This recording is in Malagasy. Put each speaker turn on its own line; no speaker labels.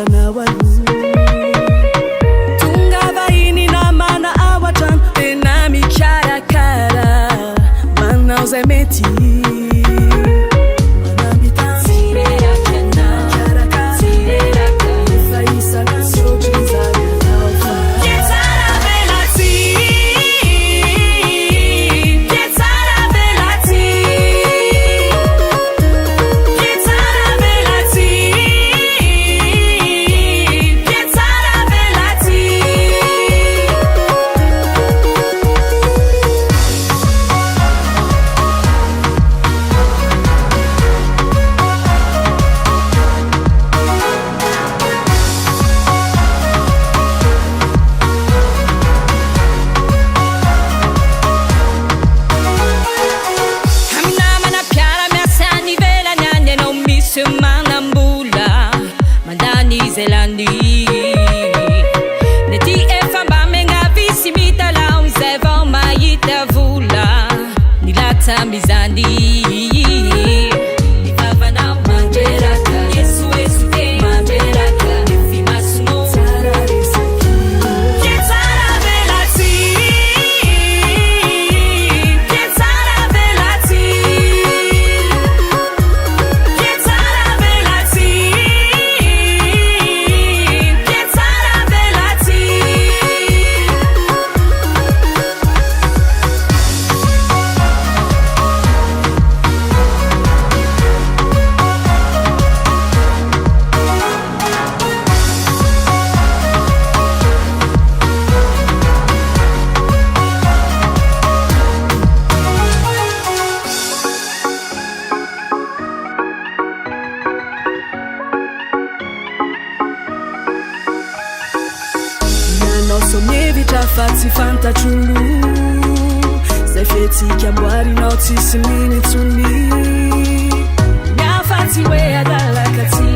nawalu tunga vaini na mana awatan tena micharakara mana uzemeti manambula mandani zelani neti efamba menga visimita la unzeva maita vula nilata mizani nifavana manjeraka yesu yesu ke manjeraka nifimasuno Somie vitafati fanta chulu Zefeti kiambwari noti simini tuli Nyafati we adala kati